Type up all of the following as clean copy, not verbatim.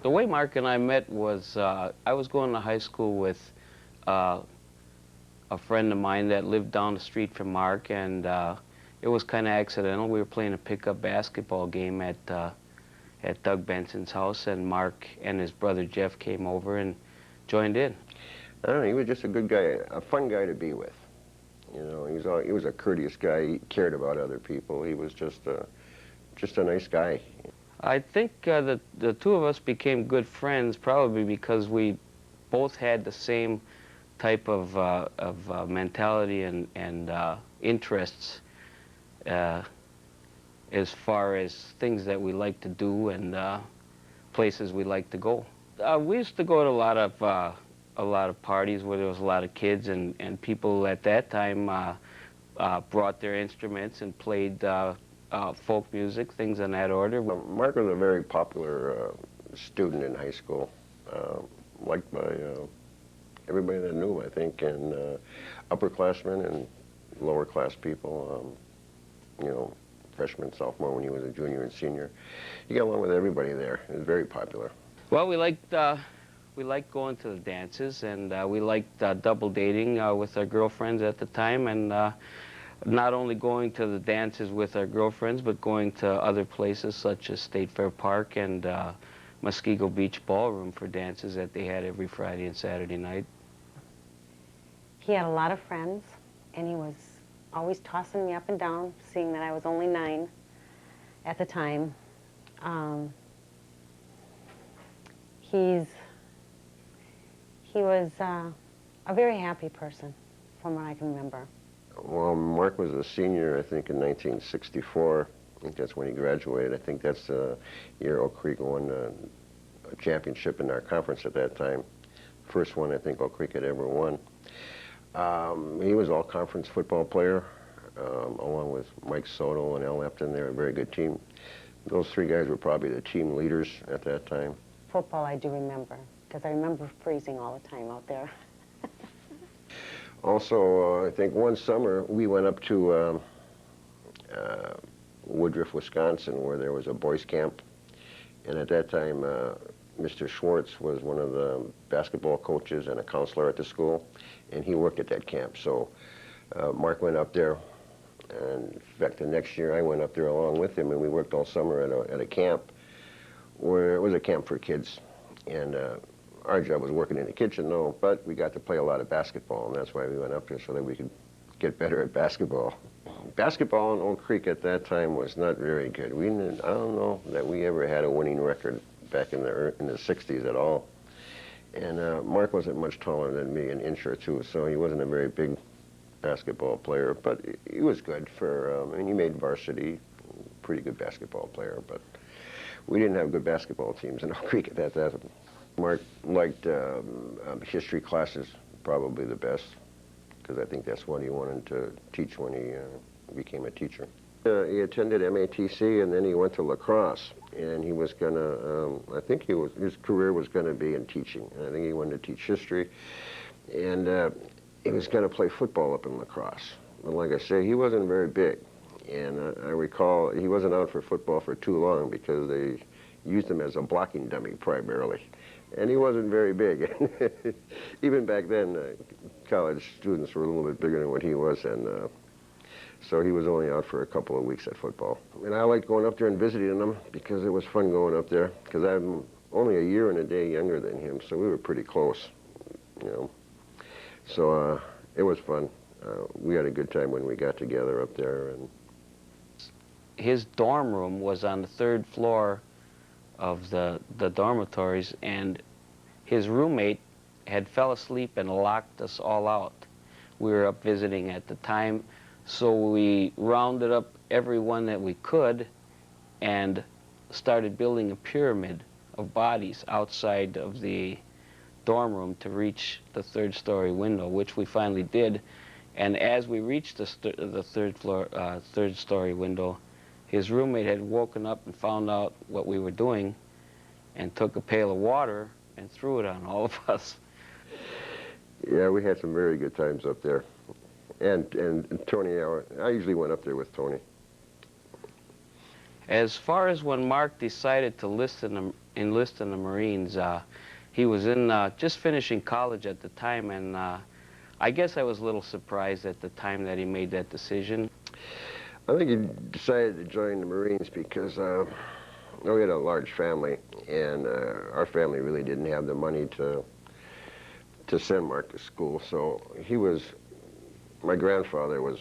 The way Mark and I met was I was going to high school with uh, a friend of mine that lived down the street from Mark, and it was kind of accidental. We were playing a pickup basketball game at Doug Benson's house, and Mark and his brother Jeff came over and joined in. I don't know, he was just a good guy, a fun guy to be with. You know, he was a courteous guy. He cared about other people. He was just a nice guy. I think that the two of us became good friends probably because we both had the same type of mentality and interests as far as things that we like to do and places we like to go. We used to go to a lot of parties where there was a lot of kids, and people at that time brought their instruments and played folk music, things in that order. Mark was a very popular student in high school, liked by everybody that knew him, I think, and upperclassmen and lower class people, you know, freshman, sophomore, when he was a junior and senior. He got along with everybody there. He was very popular. Well, we liked going to the dances, and we liked double dating with our girlfriends at the time, and not only going to the dances with our girlfriends, but going to other places such as State Fair Park and Muskego Beach Ballroom for dances that they had every Friday and Saturday night. He had a lot of friends, and he was always tossing me up and down, seeing that I was only 9 at the time. He was a very happy person, from what I can remember. Well, Mark was a senior, I think, in 1964. I think that's when he graduated. I think that's the year Oak Creek won a championship in our conference at that time. First one I think Oak Creek had ever won. He was all-conference football player, along with Mike Soto and Al Epton. They were a very good team. Those 3 guys were probably the team leaders at that time. Football I do remember, because I remember freezing all the time out there. Also, I think one summer we went up to Woodruff, Wisconsin, where there was a boys' camp. And at that time, Mr. Schwartz was one of the basketball coaches and a counselor at the school, and he worked at that camp. So Mark went up there, and in fact, the next year I went up there along with him, and we worked all summer at a camp where it was a camp for kids. And our job was working in the kitchen, though, but we got to play a lot of basketball, and that's why we went up there, so that we could get better at basketball. Basketball in Oak Creek at that time was not very good. I don't know that we ever had a winning record back in the 60s at all. And Mark wasn't much taller than me, an inch or two, so he wasn't a very big basketball player, but he was good for, I mean, he made varsity, pretty good basketball player, but we didn't have good basketball teams in Oak Creek at that time. Mark liked history classes, probably the best, because I think that's what he wanted to teach when he became a teacher. He attended MATC, and then he went to lacrosse, and he was gonna, I think his career was gonna be in teaching. I think he wanted to teach history, and he was gonna play football up in lacrosse. But like I say, he wasn't very big, and I recall he wasn't out for football for too long because they used him as a blocking dummy primarily. And he wasn't very big. Even back then, college students were a little bit bigger than what he was, and so he was only out for a couple of weeks at football. And I liked going up there and visiting him because it was fun going up there, because I'm only a year and a day younger than him, so we were pretty close, you know. So it was fun. We had a good time when we got together up there. And his dorm room was on the 3rd floor of the dormitories, and his roommate had fell asleep and locked us all out. We were up visiting at the time, so we rounded up everyone that we could and started building a pyramid of bodies outside of the dorm room to reach the 3rd-story window, which we finally did. And as we reached the 3rd-story window, his roommate had woken up and found out what we were doing and took a pail of water and threw it on all of us. Yeah, we had some very good times up there. And Tony, I usually went up there with Tony. As far as when Mark decided to enlist in the Marines. He was in just finishing college at the time, and I guess I was a little surprised at the time that he made that decision. I think he decided to join the Marines because we had a large family, and our family really didn't have the money to send Mark to school. So my grandfather was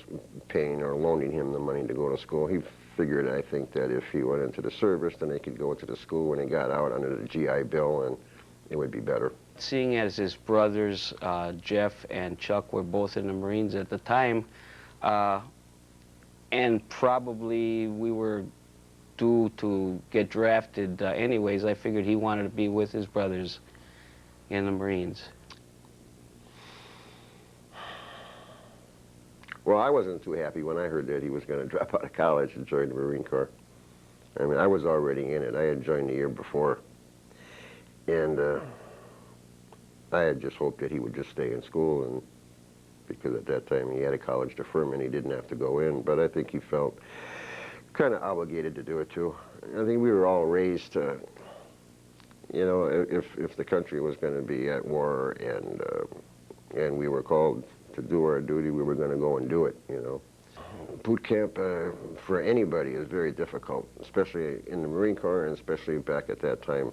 paying or loaning him the money to go to school. He figured, I think, that if he went into the service, then he could go to the school when he got out under the GI Bill, and it would be better. Seeing as his brothers, Jeff and Chuck, were both in the Marines at the time, and probably we were due to get drafted anyways, I figured he wanted to be with his brothers in the Marines. Well, I wasn't too happy when I heard that he was going to drop out of college and join the Marine Corps. I mean, I was already in it. I had joined the year before, and I had just hoped that he would just stay in school, and because at that time he had a college deferment, he didn't have to go in. But I think he felt kind of obligated to do it too. I think we were all raised to, you know, if the country was going to be at war and we were called to do our duty, we were going to go and do it, you know. Boot camp for anybody is very difficult, especially in the Marine Corps and especially back at that time.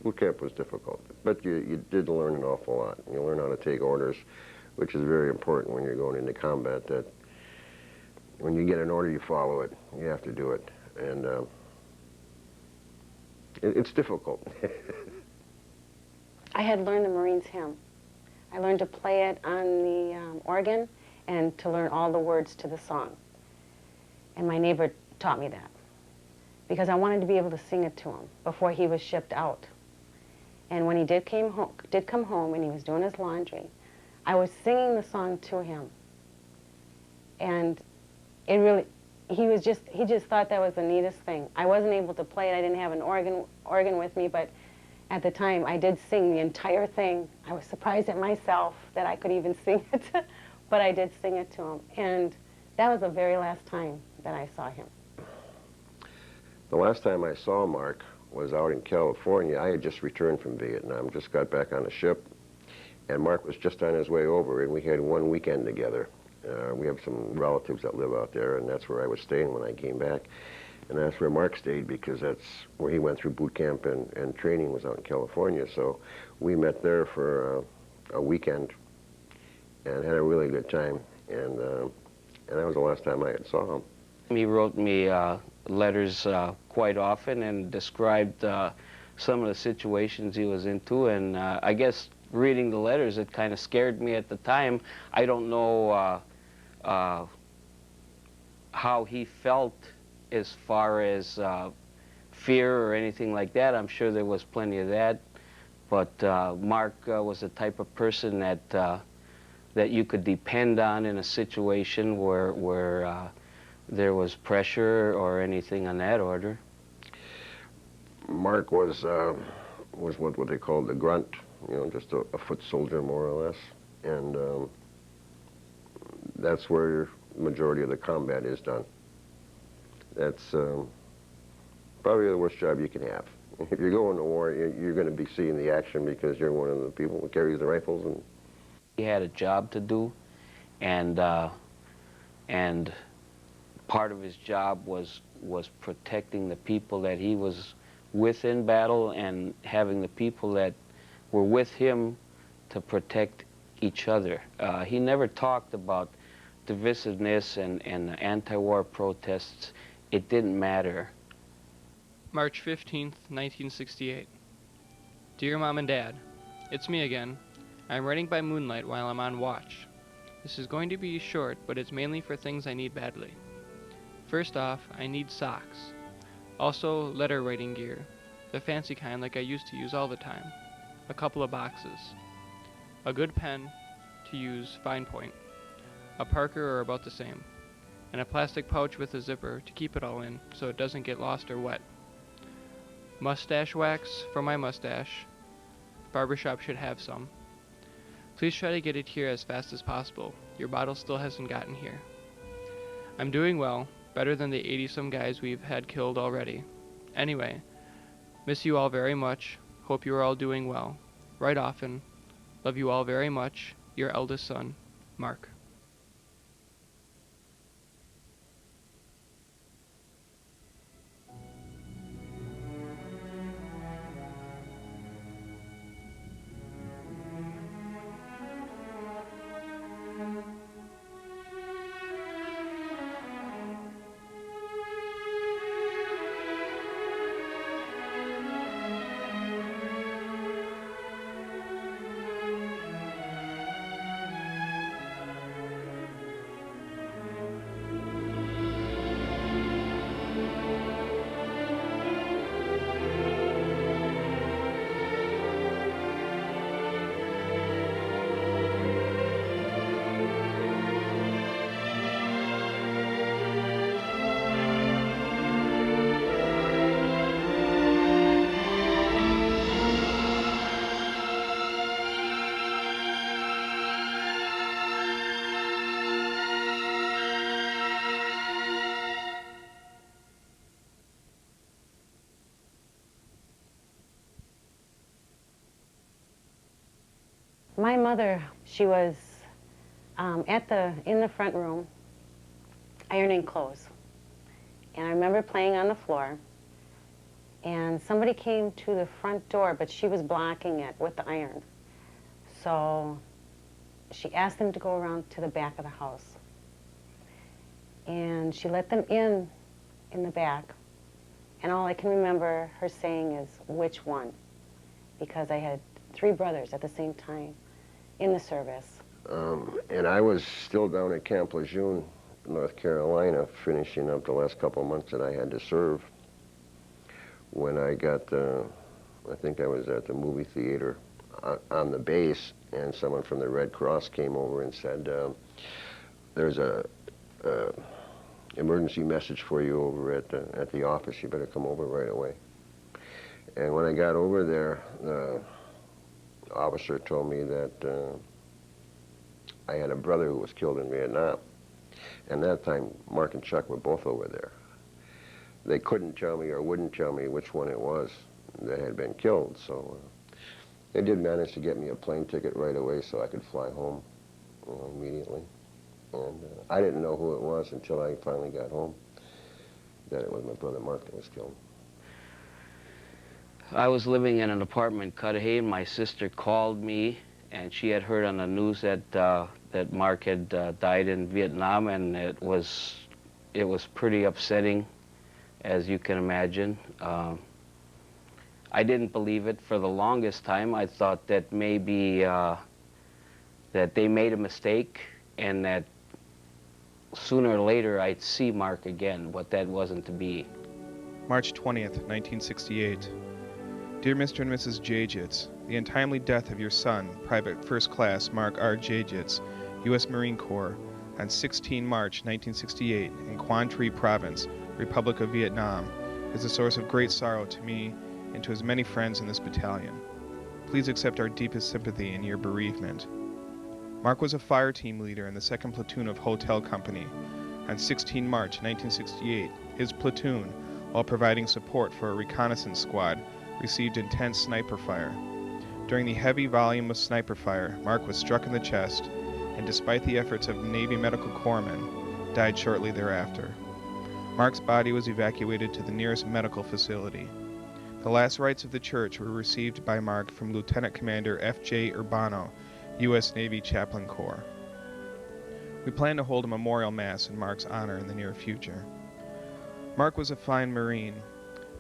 Boot camp was difficult, but you did learn an awful lot. You learn how to take orders, which is very important when you're going into combat, that when you get an order, you follow it. You have to do it. And it's difficult. I had learned the Marines hymn. I learned to play it on the organ and to learn all the words to the song. And my neighbor taught me that because I wanted to be able to sing it to him before he was shipped out. And when he did come home and he was doing his laundry, I was singing the song to him. And it really, he just thought that was the neatest thing. I wasn't able to play it. I didn't have an organ with me, but at the time I did sing the entire thing. I was surprised at myself that I could even sing it, but I did sing it to him. And that was the very last time that I saw him. The last time I saw Mark was out in California. I had just returned from Vietnam, just got back on a ship, and Mark was just on his way over, and we had one weekend together. We have some relatives that live out there, and that's where I was staying when I came back. And that's where Mark stayed because that's where he went through boot camp and training was out in California. So we met there for a weekend and had a really good time. And that was the last time I had saw him. He wrote me letters quite often and described some of the situations he was into, and I guess reading the letters, it kind of scared me at the time. I don't know how he felt as far as fear or anything like that. I'm sure there was plenty of that, but Mark was the type of person that you could depend on in a situation where there was pressure or anything on that order. Mark was what they called the grunt, you know, just a foot soldier more or less, and that's where the majority of the combat is done. That's probably the worst job you can have. If you're going to war, you're going to be seeing the action because you're one of the people who carries the rifles. And he had a job to do, and part of his job was protecting the people that he was with in battle and having the people that were with him to protect each other. He never talked about divisiveness and anti-war protests. It didn't matter. March 15th, 1968. Dear Mom and Dad, it's me again. I'm writing by moonlight while I'm on watch. This is going to be short, but it's mainly for things I need badly. First off, I need socks. Also, letter writing gear. The fancy kind like I used to use all the time. A couple of boxes. A good pen, to use fine point. A Parker or about the same. And a plastic pouch with a zipper to keep it all in so it doesn't get lost or wet. Mustache wax for my mustache. Barbershop should have some. Please try to get it here as fast as possible. Your bottle still hasn't gotten here. I'm doing well, better than the 80-some guys we've had killed already. Anyway, Miss you all very much. Hope you are all doing well. Write often. Love you all very much. Your eldest son, Mark. My mother, she was in the front room ironing clothes. And I remember playing on the floor, and somebody came to the front door, but she was blocking it with the iron. So she asked them to go around to the back of the house. And she let them in the back. And all I can remember her saying is, which one? Because I had 3 brothers at the same time in the service. And I was still down at Camp Lejeune, North Carolina, finishing up the last couple of months that I had to serve when I got, I think I was at the movie theater on the base, and someone from the Red Cross came over and said, there's a emergency message for you over at the office. You better come over right away. And when I got over there, the officer told me that I had a brother who was killed in Vietnam. And that time, Mark and Chuck were both over there. They couldn't tell me or wouldn't tell me which one it was that had been killed, so they did manage to get me a plane ticket right away so I could fly home immediately. And I didn't know who it was until I finally got home, that it was my brother Mark that was killed. I was living in an apartment in Cudahy, and my sister called me, and she had heard on the news that that Mark had died in Vietnam, and it was pretty upsetting, as you can imagine. I didn't believe it for the longest time. I thought that maybe that they made a mistake, and that sooner or later I'd see Mark again, but that wasn't to be. March 20th, 1968. Dear Mr. and Mrs. Jajits, the untimely death of your son, Private First Class Mark R. Jajits, U.S. Marine Corps, on 16 March 1968 in Quang Tri Province, Republic of Vietnam, is a source of great sorrow to me and to his many friends in this battalion. Please accept our deepest sympathy in your bereavement. Mark was a fire team leader in the 2nd Platoon of Hotel Company. On 16 March 1968, his platoon, while providing support for a reconnaissance squad, received intense sniper fire. During the heavy volume of sniper fire, Mark was struck in the chest, and despite the efforts of Navy medical corpsmen, died shortly thereafter. Mark's body was evacuated to the nearest medical facility. The last rites of the church were received by Mark from Lieutenant Commander F.J. Urbano, U.S. Navy Chaplain Corps. We plan to hold a memorial mass in Mark's honor in the near future. Mark was a fine Marine.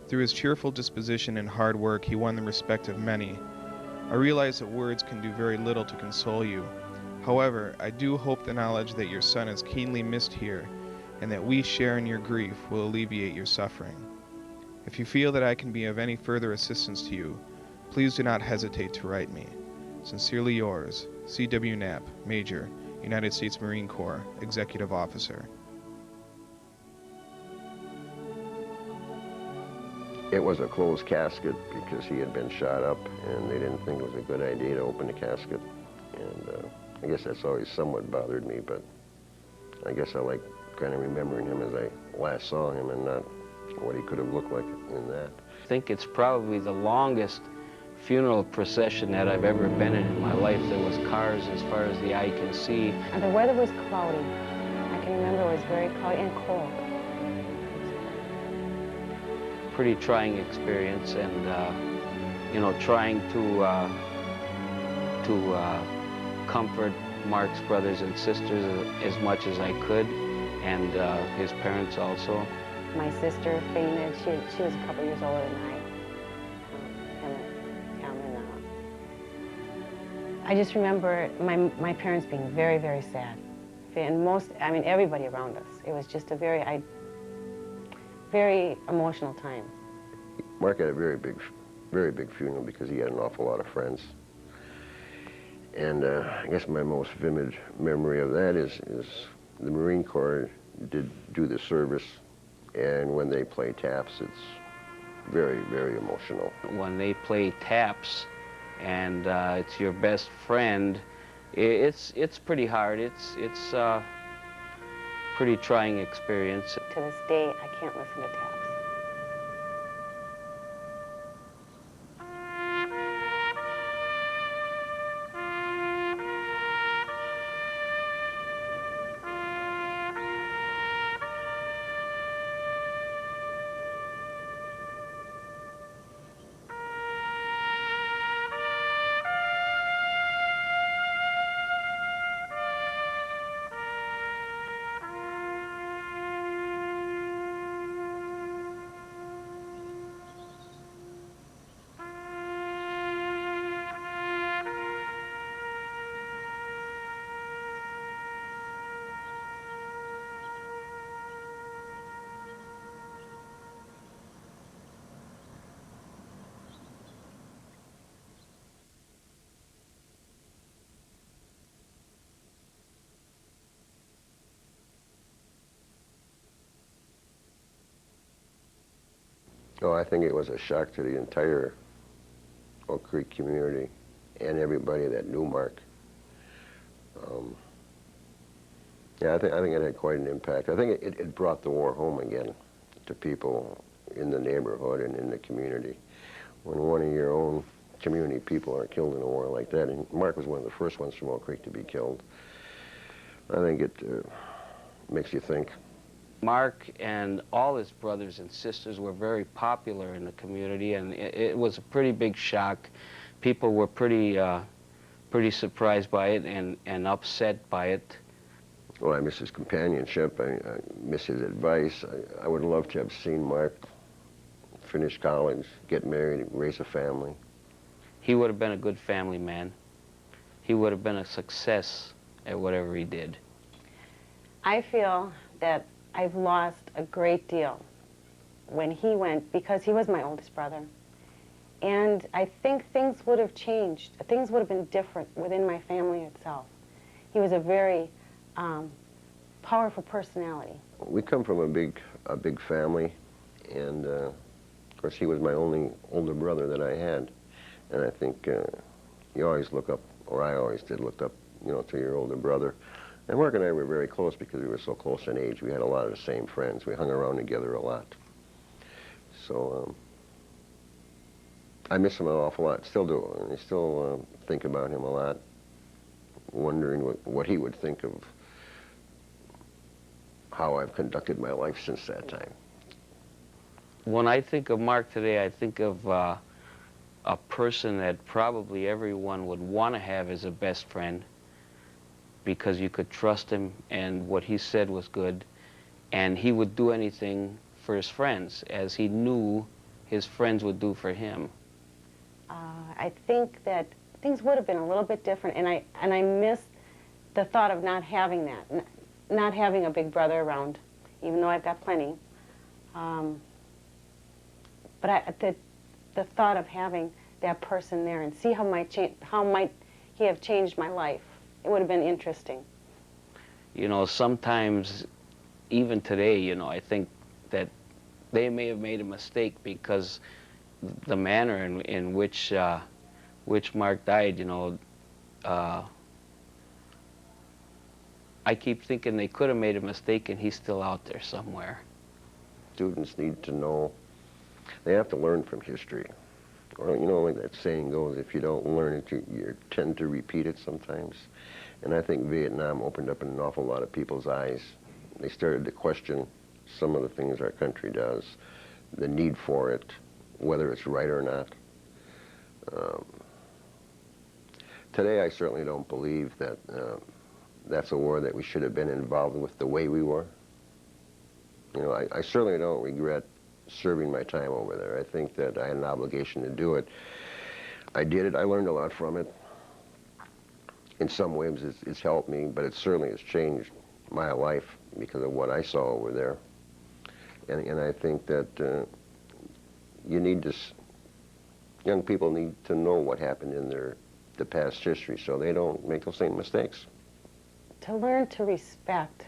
Through his cheerful disposition and hard work, he won the respect of many. I realize that words can do very little to console you. However, I do hope the knowledge that your son is keenly missed here and that we share in your grief will alleviate your suffering. If you feel that I can be of any further assistance to you, please do not hesitate to write me. Sincerely yours, C.W. Knapp, Major, United States Marine Corps, Executive Officer. It was a closed casket because he had been shot up, and they didn't think it was a good idea to open the casket. And I guess that's always somewhat bothered me, but I guess I like kind of remembering him as I last saw him and not what he could have looked like in that. I think it's probably the longest funeral procession that I've ever been in my life. There was cars as far as the eye can see. And the weather was cloudy. I can remember it was very cloudy and cold. Pretty trying experience, and you know, trying to comfort Mark's brothers and sisters as much as I could, and his parents also. My sister fainted. She was a couple years older than I. I just remember my parents being very, very sad. And everybody around us. It was just a very emotional time. Mark had a very big funeral because he had an awful lot of friends. And I guess my most vivid memory of that is the Marine Corps did do the service, and when they play taps, it's very, very emotional. When they play taps, and it's your best friend, it's pretty hard. It's pretty trying experience. To this day, I can't listen to taps. Oh, I think it was a shock to the entire Oak Creek community and everybody that knew Mark. Yeah, I think it had quite an impact. I think it brought the war home again to people in the neighborhood and in the community. When one of your own community people are killed in a war like that, and Mark was one of the first ones from Oak Creek to be killed, I think it makes you think. Mark and all his brothers and sisters were very popular in the community, and it was a pretty big shock. People were pretty surprised by it and upset by it. Well, I miss his companionship. I miss his advice. I would love to have seen Mark finish college, get married, raise a family. He would have been a good family man. He would have been a success at whatever he did. I feel that I've lost a great deal when he went, because he was my oldest brother. And I think things would have changed. Things would have been different within my family itself. He was a very powerful personality. We come from a big family, and of course he was my only older brother that I had. And I think you always look up, or I always did look up, to your older brother. And Mark and I were very close because we were so close in age. We had a lot of the same friends. We hung around together a lot. So I miss him an awful lot, still do. And I still think about him a lot, wondering what he would think of how I've conducted my life since that time. When I think of Mark today, I think of a person that probably everyone would want to have as a best friend, because you could trust him and what he said was good, and he would do anything for his friends, as he knew his friends would do for him. I think that things would have been a little bit different, and I miss the thought of not having that, not having a big brother around, even though I've got plenty. But the thought of having that person there and see how might he have changed my life, it would have been interesting. Sometimes, even today, I think that they may have made a mistake, because the manner in which Mark died, I keep thinking they could have made a mistake and he's still out there somewhere. students need to know, they have to learn from history. Or, you know, like that saying goes, if you don't learn it, you tend to repeat it sometimes. And I think Vietnam opened up an awful lot of people's eyes. They started to question some of the things our country does, the need for it, whether it's right or not. Today, I certainly don't believe that that's a war that we should have been involved with the way we were. You know, I certainly don't regret serving my time over there. I think that I had an obligation to do it. I did it. I learned a lot from it. In some ways, it's helped me, but it certainly has changed my life because of what I saw over there. And I think that you need to, young people need to know what happened in the past history so they don't make those same mistakes. To learn to respect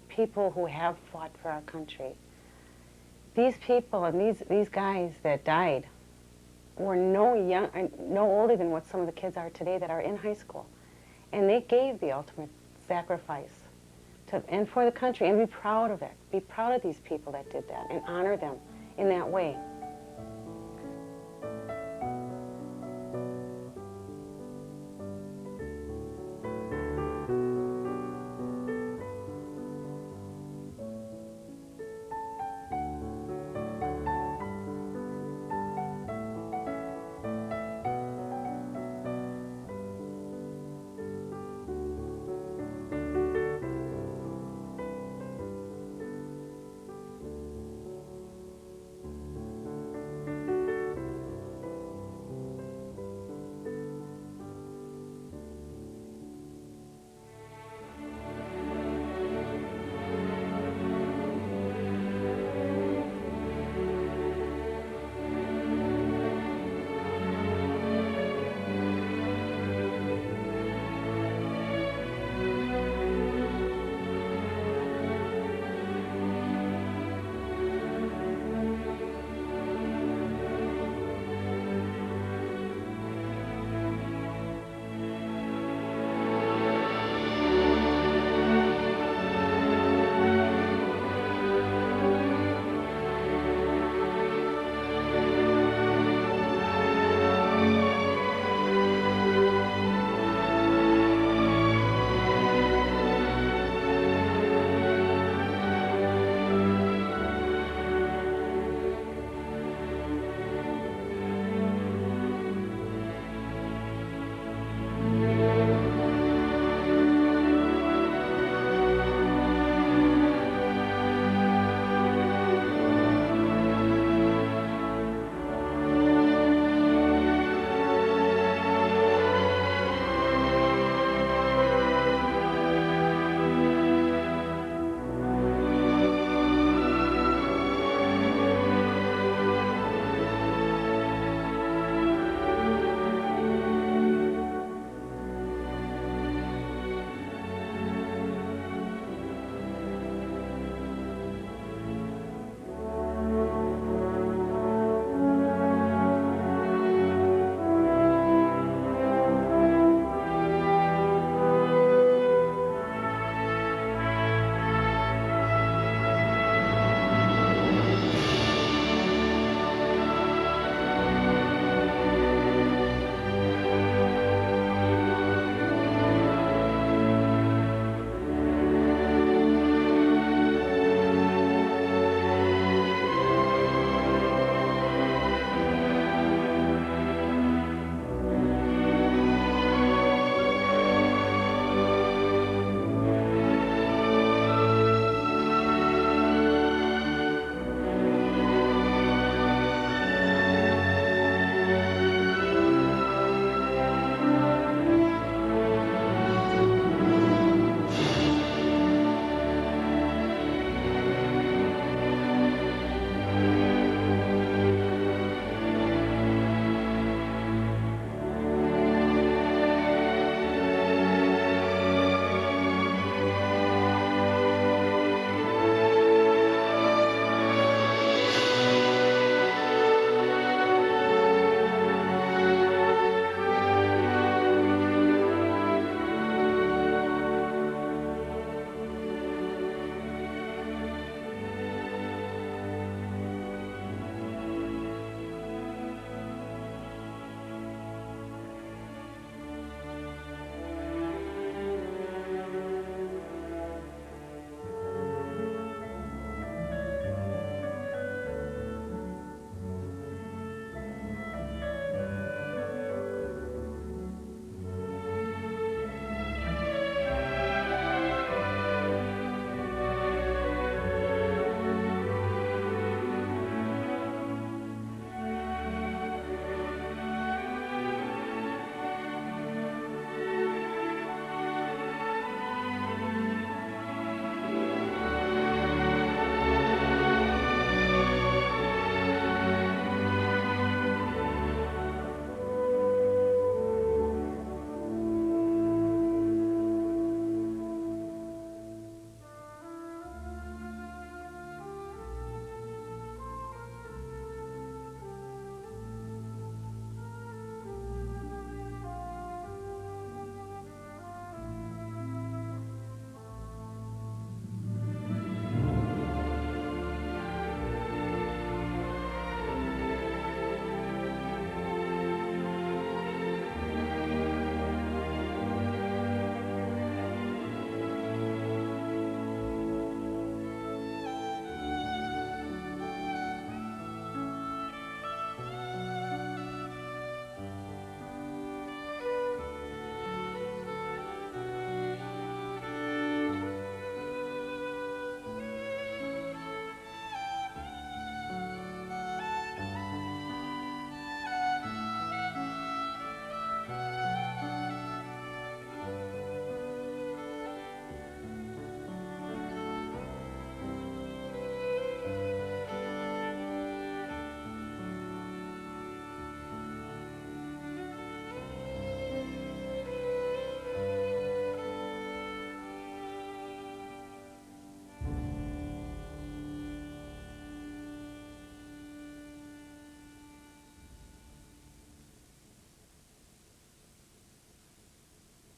people who have fought for our country. These people and these guys that died were no older than what some of the kids are today that are in high school. And they gave the ultimate sacrifice and for the country, and be proud of it. Be proud of these people that did that and honor them in that way.